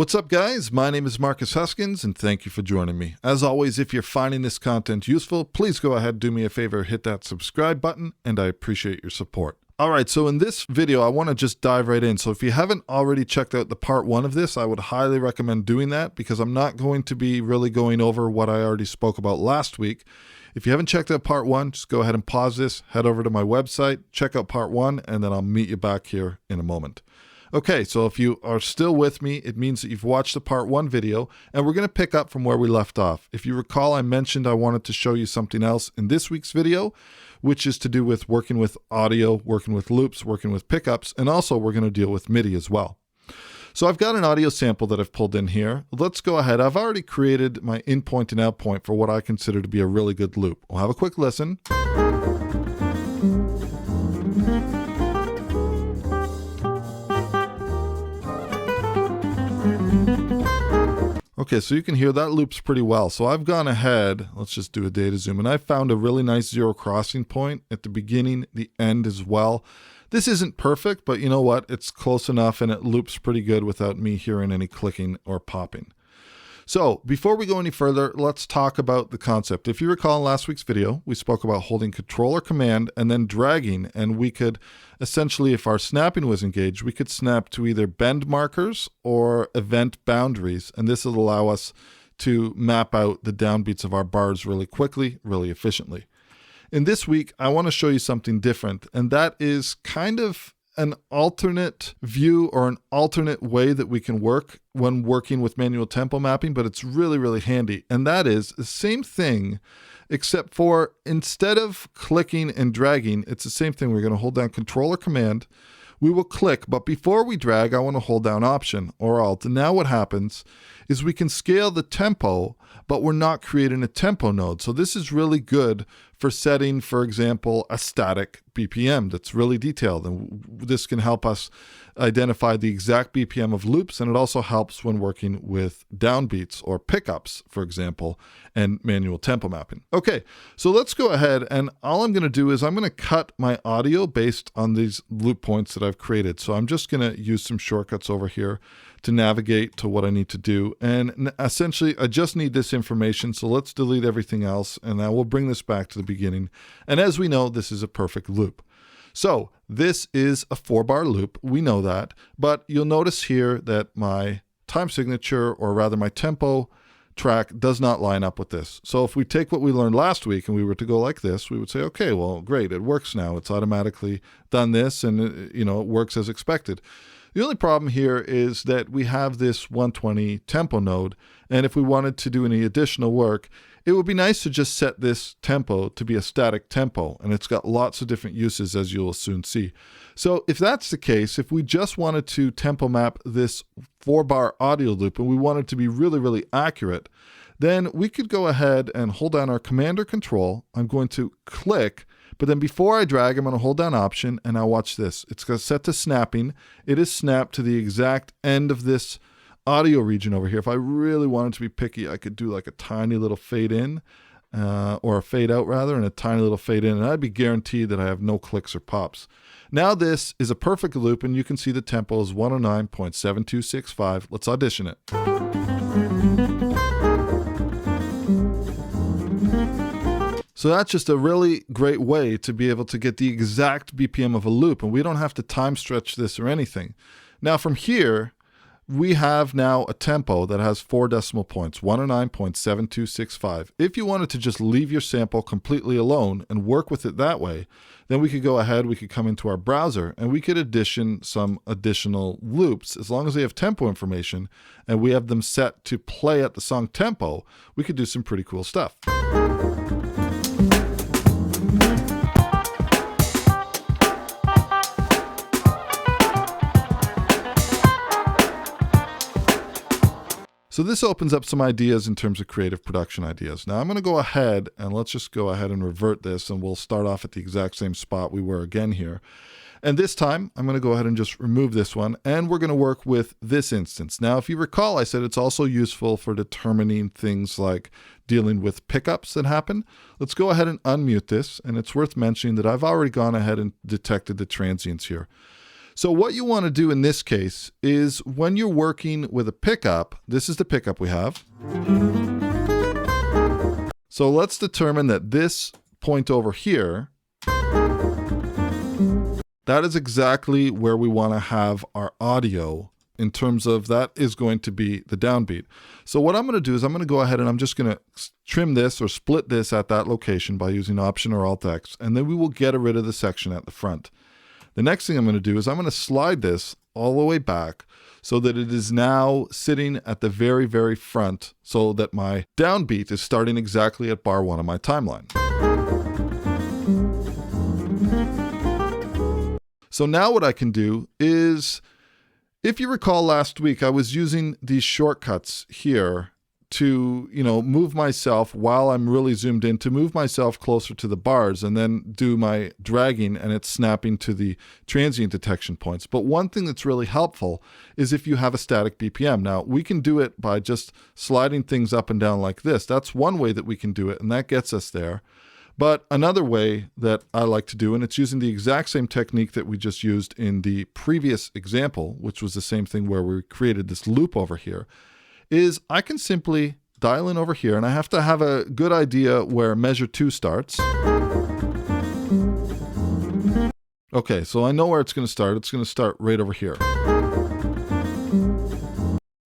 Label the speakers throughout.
Speaker 1: What's up, guys? My name is Marcus Huskins, and thank you for joining me. As always, if you're finding this content useful, please go ahead, do me a favor, hit that subscribe button, and I appreciate your support. All right, so in this video, I want to just dive right in. So if you haven't already checked out the part one of this, I would highly recommend doing that because I'm not going to be really going over what I already spoke about last week. If you haven't checked out part one, just go ahead and pause this, head over to my website, check out part one, and then I'll meet you back here in a moment. Okay, so if you are still with me, it means that you've watched the part one video, and we're going to pick up from where we left off. If you recall, I mentioned I wanted to show you something else in this week's video, which is to do with working with audio, working with loops, working with pickups, and also we're going to deal with MIDI as well. So I've got an audio sample that I've pulled in here. Let's go ahead. I've already created my in point and out point for what I consider to be a really good loop. We'll have a quick listen. Okay, so you can hear that loops pretty well. So I've gone ahead, let's just do a data zoom, and I found a really nice zero crossing point at the beginning, the end as well. This isn't perfect, but you know what? It's close enough and it loops pretty good without me hearing any clicking or popping. So before we go any further, let's talk about the concept. If you recall in last week's video, we spoke about holding Control or Command and then dragging, and we could essentially, if our snapping was engaged, we could snap to either bend markers or event boundaries, and this will allow us to map out the downbeats of our bars really quickly, really efficiently. In this week, I want to show you something different, and that is kind of an alternate view or an alternate way that we can work when working with manual tempo mapping, but it's really, really handy. And that is the same thing, except for instead of clicking and dragging, it's the same thing. We're going to hold down Control or Command. We will click, but before we drag, I want to hold down Option or Alt. And now what happens is we can scale the tempo, but we're not creating a tempo node. So this is really good for setting, for example, a static BPM that's really detailed. And this can help us identify the exact BPM of loops. And it also helps when working with downbeats or pickups, for example, and manual tempo mapping. Okay, so let's go ahead. And all I'm going to do is I'm going to cut my audio based on these loop points that I've created. So I'm just going to use some shortcuts over here to navigate to what I need to do. And essentially, I just need this information. So let's delete everything else. And I will bring this back to the beginning. And as we know, this is a perfect loop. So this is a 4-bar loop. We know that. But you'll notice here that my time signature, or rather my tempo track, does not line up with this. So if we take what we learned last week and we were to go like this, we would say, okay, well, great, it works now. It's automatically done this, and it works as expected. The only problem here is that we have this 120 tempo node, and if we wanted to do any additional work, it would be nice to just set this tempo to be a static tempo, and it's got lots of different uses, as you'll soon see. So if that's the case, if we just wanted to tempo map this 4-bar audio loop and we wanted to be really, really accurate, then we could go ahead and hold down our Command or Control. I'm going to click, but then before I drag, I'm going to hold down Option, and now watch this. It's going to set to snapping. It is snapped to the exact end of this audio region over here. If I really wanted to be picky, I could do like a tiny little fade in, or a fade out rather, and a tiny little fade in, and I'd be guaranteed that I have no clicks or pops. Now this is a perfect loop, and you can see the tempo is 109.7265. Let's audition it. So that's just a really great way to be able to get the exact BPM of a loop, and we don't have to time stretch this or anything. Now from here, we have now a tempo that has 4 decimal points, 109.7265. If you wanted to just leave your sample completely alone and work with it that way, then we could go ahead, we could come into our browser, and we could addition some additional loops. As long as they have tempo information and we have them set to play at the song tempo, we could do some pretty cool stuff. So this opens up some ideas in terms of creative production ideas. Now I'm going to go ahead and let's just go ahead and revert this, and we'll start off at the exact same spot we were again here. And this time I'm going to go ahead and just remove this one, and we're going to work with this instance. Now if you recall, I said it's also useful for determining things like dealing with pickups that happen. Let's go ahead and unmute this, and it's worth mentioning that I've already gone ahead and detected the transients here. So what you want to do in this case is when you're working with a pickup, this is the pickup we have. So let's determine that this point over here, that is exactly where we want to have our audio in terms of that is going to be the downbeat. So what I'm going to do is I'm going to go ahead and I'm just going to trim this or split this at that location by using Option or Alt X, and then we will get rid of the section at the front. The next thing I'm going to do is I'm going to slide this all the way back so that it is now sitting at the very, very front so that my downbeat is starting exactly at bar 1 of my timeline. So now what I can do is, if you recall last week, I was using these shortcuts here to, move myself while I'm really zoomed in, to move myself closer to the bars and then do my dragging and it's snapping to the transient detection points. But one thing that's really helpful is if you have a static BPM. Now, we can do it by just sliding things up and down like this. That's one way that we can do it, and that gets us there. But another way that I like to do, and it's using the exact same technique that we just used in the previous example, which was the same thing where we created this loop over here, is I can simply dial in over here, and I have to have a good idea where measure 2 starts. Okay, so I know where it's going to start. It's going to start right over here.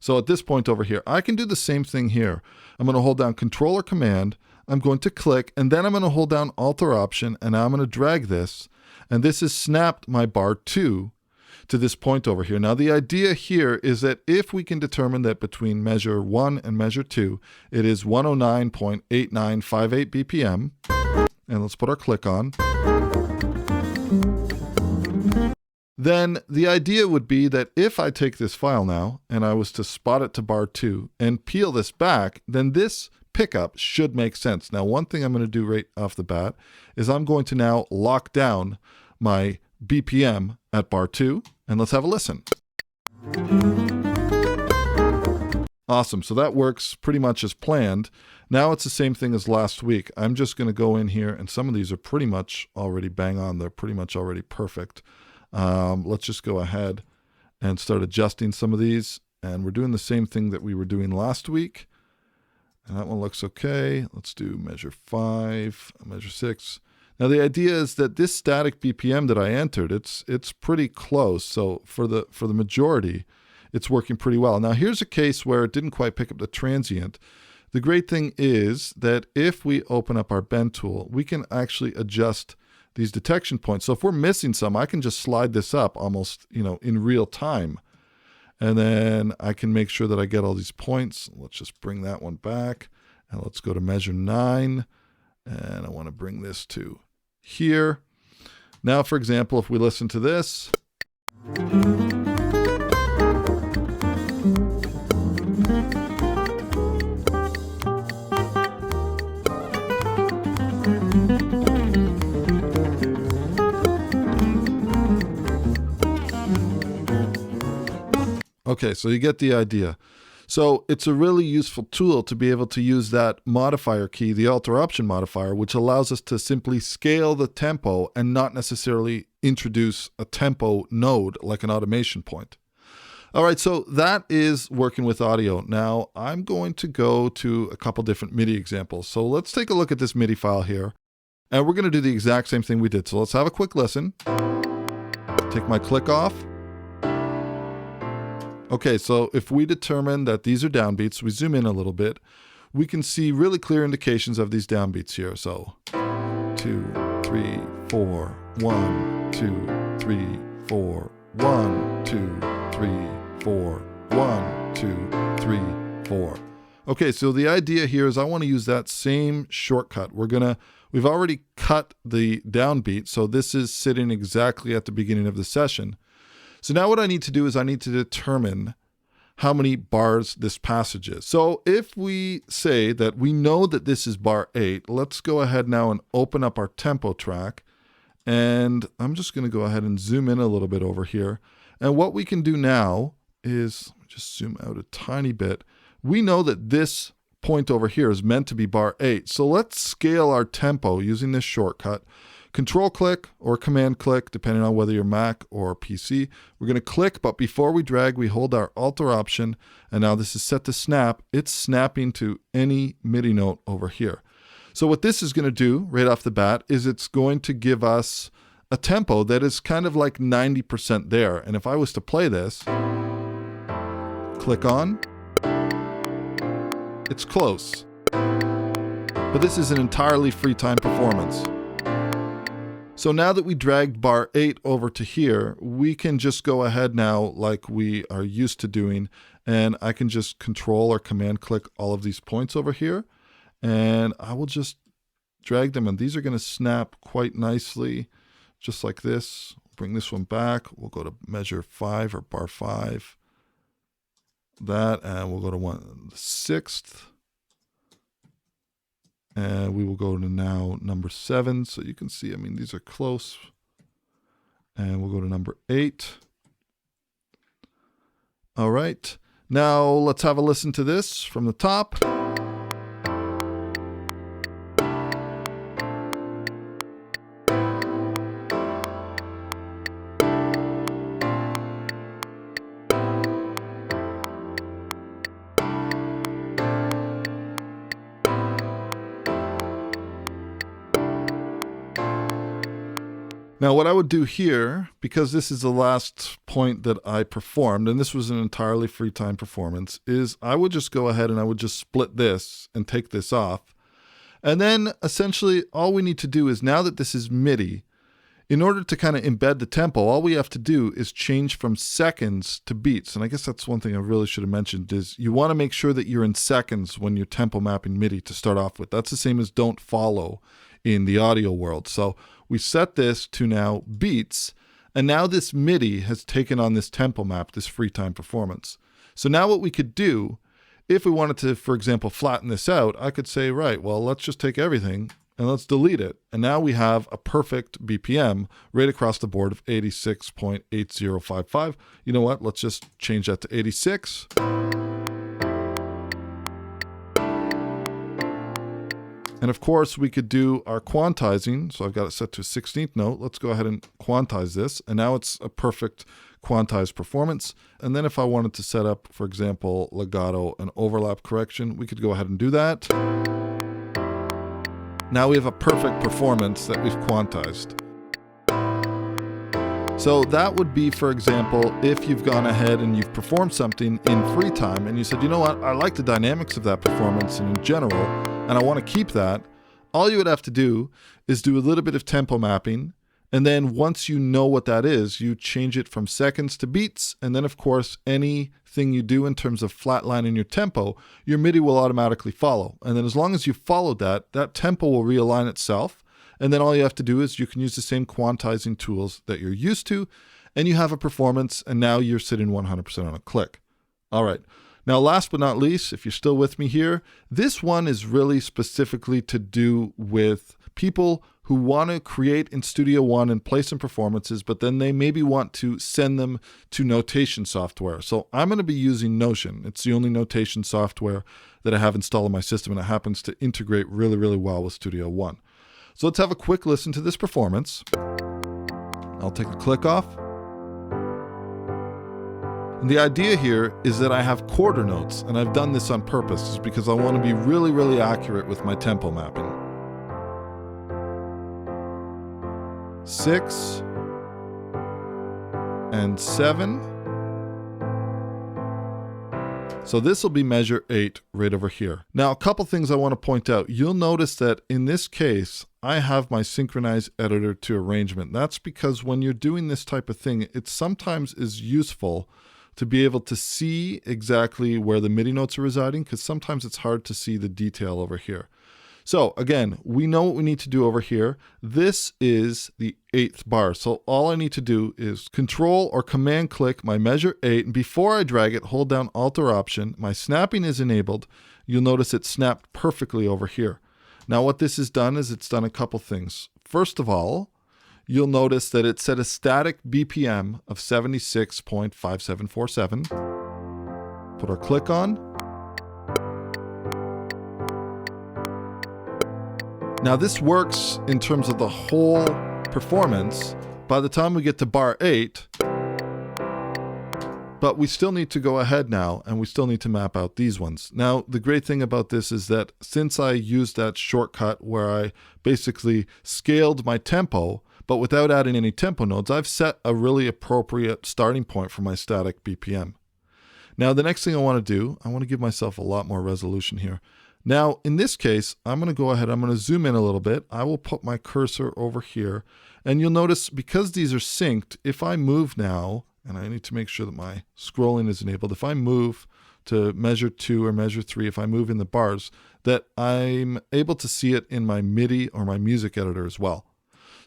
Speaker 1: So at this point over here, I can do the same thing here. I'm going to hold down Control or Command. I'm going to click, and then I'm going to hold down Alt or Option, and I'm going to drag this, and this has snapped my bar 2 to this point over here. Now, the idea here is that if we can determine that between measure 1 and measure 2, it is 109.8958 BPM, and let's put our click on, then the idea would be that if I take this file now, and I was to spot it to bar 2 and peel this back, then this pickup should make sense. Now, one thing I'm going to do right off the bat is I'm going to now lock down my BPM at bar 2, and let's have a listen. Awesome, so that works pretty much as planned. Now it's the same thing as last week. I'm just going to go in here, and some of these are pretty much already bang on. They're pretty much already perfect. Let's just go ahead and start adjusting some of these, and we're doing the same thing that we were doing last week. And that one looks okay. Let's do measure 5, measure 6. Now the idea is that this static BPM that I entered, it's pretty close. So for the majority, it's working pretty well. Now here's a case where it didn't quite pick up the transient. The great thing is that if we open up our bend tool, we can actually adjust these detection points. So if we're missing some, I can just slide this up almost, in real time. And then I can make sure that I get all these points. Let's just bring that one back. And let's go to measure 9. And I want to bring this to here. Now, for example, if we listen to this. Okay, so you get the idea. So it's a really useful tool to be able to use that modifier key, the Alt or Option modifier, which allows us to simply scale the tempo and not necessarily introduce a tempo node like an automation point. All right, so that is working with audio. Now I'm going to go to a couple different MIDI examples. So let's take a look at this MIDI file here. And we're going to do the exact same thing we did. So let's have a quick listen. Take my click off. Okay, so if we determine that these are downbeats, we zoom in a little bit, we can see really clear indications of these downbeats here. So 2, 3, 4, 1, 2, 3, 4, 1, 2, 3, 4, 1, 2, 3, 4. Okay, so the idea here is I want to use that same shortcut. We've already cut the downbeat, so this is sitting exactly at the beginning of the session. So now what I need to do is I need to determine how many bars this passage is. So if we say that we know that this is bar 8, let's go ahead now and open up our tempo track. And I'm just going to go ahead and zoom in a little bit over here. And what we can do now is just zoom out a tiny bit. We know that this point over here is meant to be bar 8. So let's scale our tempo using this shortcut. control click or command click, depending on whether you're Mac or PC. We're going to click, but before we drag, we hold our Alt or Option, and now this is set to snap. It's snapping to any MIDI note over here. So what this is going to do right off the bat is it's going to give us a tempo that is kind of like 90% there. And if I was to play this, click on, it's close. But this is an entirely free time performance. So now that we dragged bar 8 over to here, we can just go ahead now like we are used to doing, and I can just control or command click all of these points over here, and I will just drag them, and these are going to snap quite nicely, just like this. Bring this one back. We'll go to measure 5 or bar 5. That, and we'll go to 1/6. And we will go to now number 7. So you can see, I mean, these are close. And we'll go to number 8. All right. Now let's have a listen to this from the top. Now what I would do here, because this is the last point that I performed, and this was an entirely free time performance, is I would just go ahead and I would just split this and take this off. And then essentially all we need to do is, now that this is MIDI, in order to kind of embed the tempo, all we have to do is change from seconds to beats. And I guess that's one thing I really should have mentioned, is you want to make sure that you're in seconds when you're tempo mapping MIDI to start off with. That's the same as don't follow in the audio world. So we set this to now beats, and now this MIDI has taken on this tempo map, this free time performance. So now what we could do, if we wanted to, for example, flatten this out, I could say, right, well, let's just take everything and let's delete it. And now we have a perfect BPM right across the board of 86.8055. You know what? Let's just change that to 86. And of course, we could do our quantizing. So I've got it set to a 16th note. Let's go ahead and quantize this. And now it's a perfect quantized performance. And then if I wanted to set up, for example, legato and overlap correction, we could go ahead and do that. Now we have a perfect performance that we've quantized. So that would be, for example, if you've gone ahead and you've performed something in free time and you said, you know what, I like the dynamics of that performance and in general, and I want to keep that. All you would have to do is do a little bit of tempo mapping. And then once you know what that is, you change it from seconds to beats. And then, of course, anything you do in terms of flatlining your tempo, your MIDI will automatically follow. And then as long as you followed that, that tempo will realign itself. And then all you have to do is you can use the same quantizing tools that you're used to, and you have a performance, and now you're sitting 100% on a click. All right. Now, last but not least, if you're still with me here, this one is really specifically to do with people who want to create in Studio One and play some performances, but then they maybe want to send them to notation software. So I'm going to be using Notion. It's the only notation software that I have installed in my system, and it happens to integrate really, really well with Studio One. So let's have a quick listen to this performance. I'll take a click off. And the idea here is that I have quarter notes, and I've done this on purpose, is because I want to be really, really accurate with my tempo mapping. 6 and 7. So this will be measure 8 right over here. Now, a couple things I want to point out. You'll notice that in this case, I have my synchronize editor to arrangement. That's because when you're doing this type of thing, it sometimes is useful to be able to see exactly where the MIDI notes are residing, because sometimes it's hard to see the detail over here. So again, we know what we need to do over here. This is the 8th bar. So all I need to do is control or command click my measure 8. And before I drag it, hold down Alt or Option. My snapping is enabled. You'll notice it snapped perfectly over here. Now what this has done is it's done a couple things. First of all, you'll notice that it set a static BPM of 76.5747. Put our click on. Now this works in terms of the whole performance by the time we get to bar 8. But we still need to go ahead now, and we still need to map out these ones. Now, the great thing about this is that since I used that shortcut where I basically scaled my tempo, but without adding any tempo nodes, I've set a really appropriate starting point for my static BPM. Now, the next thing I want to do, I want to give myself a lot more resolution here. Now, in this case, I'm going to go ahead, I'm going to zoom in a little bit. I will put my cursor over here, and you'll notice because these are synced, if I move now, and I need to make sure that my scrolling is enabled, if I move to measure 2 or measure 3, if I move in the bars, that I'm able to see it in my MIDI or my music editor as well.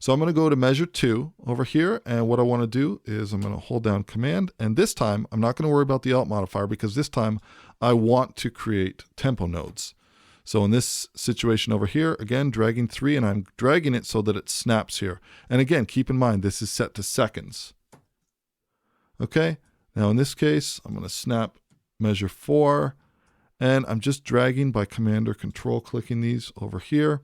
Speaker 1: So I'm going to go to measure 2 over here, and what I want to do is I'm going to hold down Command, and this time I'm not going to worry about the Alt modifier because this time I want to create tempo nodes. So in this situation over here, again, dragging 3, and I'm dragging it so that it snaps here. And again, keep in mind, this is set to seconds. Okay, now in this case, I'm going to snap measure 4, and I'm just dragging by Command or Control clicking these over here.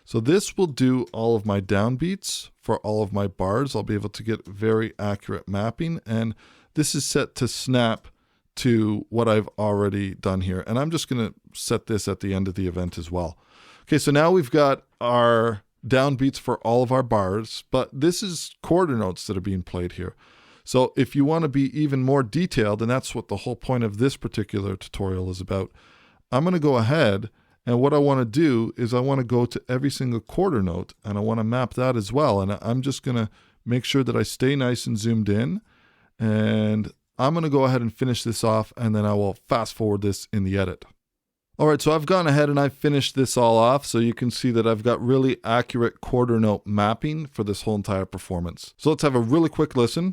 Speaker 1: So this will do all of my downbeats for all of my bars. I'll be able to get very accurate mapping, and this is set to snap to what I've already done here. And I'm just going to set this at the end of the event as well. Okay, so now we've got our downbeats for all of our bars, but this is quarter notes that are being played here. So if you want to be even more detailed, and that's what the whole point of this particular tutorial is about, I'm going to go ahead, and what I want to do is I want to go to every single quarter note, and I want to map that as well. And I'm just going to make sure that I stay nice and zoomed in, and I'm going to go ahead and finish this off, and then I will fast forward this in the edit. All right, so I've gone ahead and I've finished this all off, so you can see that I've got really accurate quarter note mapping for this whole entire performance. So let's have a really quick listen.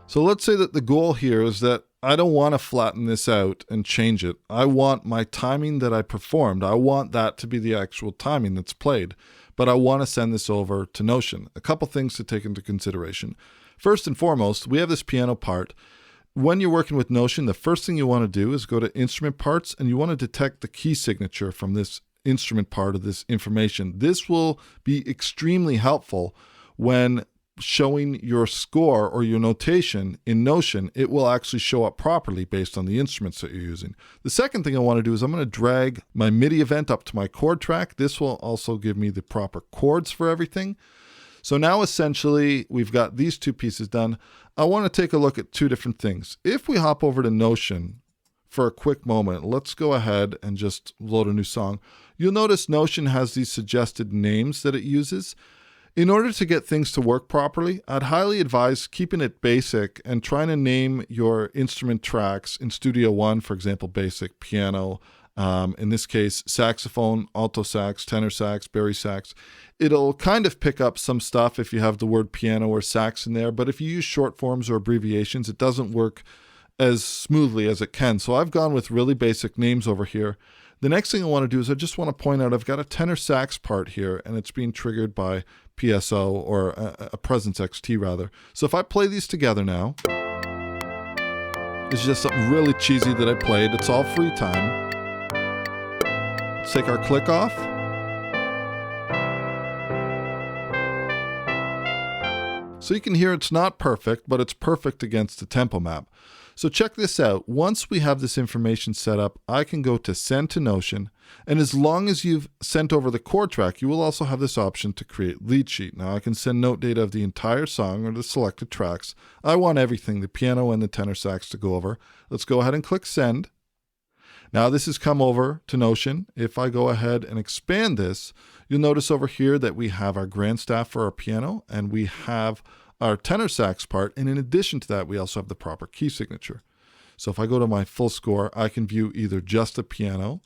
Speaker 1: So let's say that the goal here is that I don't want to flatten this out and change it. I want my timing that I performed, I want that to be the actual timing that's played, but I want to send this over to Notion. A couple things to take into consideration. First and foremost, we have this piano part. When you're working with Notion, the first thing you want to do is go to Instrument Parts, and you want to detect the key signature from this instrument part of this information. This will be extremely helpful when showing your score or your notation in Notion. It will actually show up properly based on the instruments that you're using. The second thing I want to do is I'm going to drag my MIDI event up to my chord track. This will also give me the proper chords for everything. So now essentially we've got these two pieces done. I want to take a look at two different things. If we hop over to Notion for a quick moment, let's go ahead and just load a new song. You'll notice Notion has these suggested names that it uses. In order to get things to work properly, I'd highly advise keeping it basic and trying to name your instrument tracks in Studio One, for example, basic, piano, in this case, saxophone, alto sax, tenor sax, bari sax. It'll kind of pick up some stuff if you have the word piano or sax in there, but if you use short forms or abbreviations, it doesn't work as smoothly as it can. So I've gone with really basic names over here. The next thing I want to do is I just want to point out I've got a tenor sax part here, and it's being triggered by PSO, or a Presence XT rather. So if I play these together now, it's just something really cheesy that I played. It's all free time. Let's take our click off. So you can hear it's not perfect, but it's perfect against the tempo map. So check this out. Once we have this information set up, I can go to Send to Notion, and as long as you've sent over the chord track, you will also have this option to create lead sheet. Now I can send note data of the entire song or the selected tracks. I want everything, the piano and the tenor sax, to go over. Let's go ahead and click Send. Now this has come over to Notion. If I go ahead and expand this, you'll notice over here that we have our grand staff for our piano, and we have our tenor sax part, and in addition to that, we also have the proper key signature. So if I go to my full score, I can view either just the piano,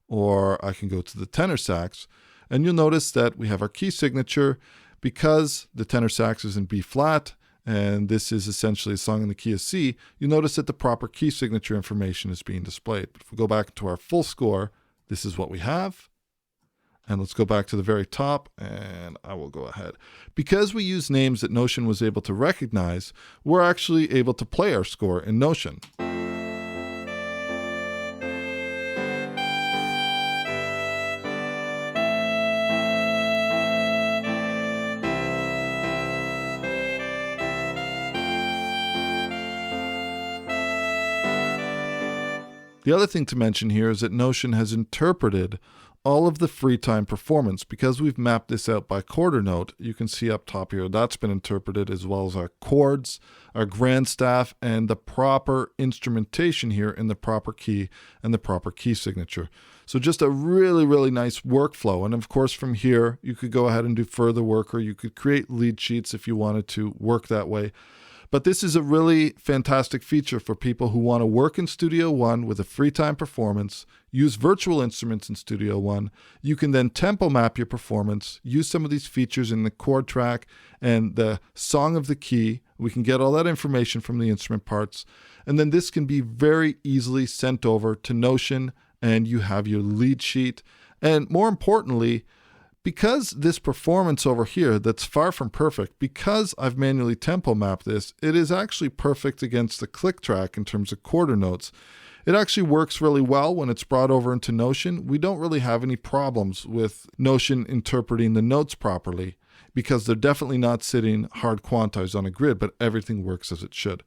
Speaker 1: or I can go to the tenor sax, and you'll notice that we have our key signature. Because the tenor sax is in B flat, and this is essentially a song in the key of C, you notice that the proper key signature information is being displayed. But if we go back to our full score, this is what we have. And let's go back to the very top, and I will go ahead. Because we use names that Notion was able to recognize, we're actually able to play our score in Notion. The other thing to mention here is that Notion has interpreted all of the free time performance. Because we've mapped this out by quarter note, you can see up top here, that's been interpreted, as well as our chords, our grand staff, and the proper instrumentation here in the proper key and the proper key signature. So just a really, really nice workflow. And of course, from here, you could go ahead and do further work, or you could create lead sheets if you wanted to work that way. But this is a really fantastic feature for people who want to work in Studio One with a free time performance, use virtual instruments in Studio One. You can then tempo map your performance, use some of these features in the chord track and the song of the key. We can get all that information from the instrument parts. And then this can be very easily sent over to Notion, and you have your lead sheet. And more importantly, because this performance over here that's far from perfect, because I've manually tempo mapped this, it is actually perfect against the click track in terms of quarter notes. It actually works really well when it's brought over into Notion. We don't really have any problems with Notion interpreting the notes properly, because they're definitely not sitting hard quantized on a grid, but everything works as it should.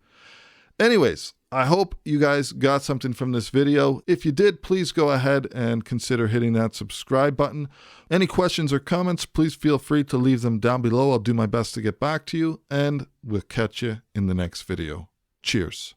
Speaker 1: Anyways, I hope you guys got something from this video. If you did, please go ahead and consider hitting that subscribe button. Any questions or comments, please feel free to leave them down below. I'll do my best to get back to you, and we'll catch you in the next video. Cheers.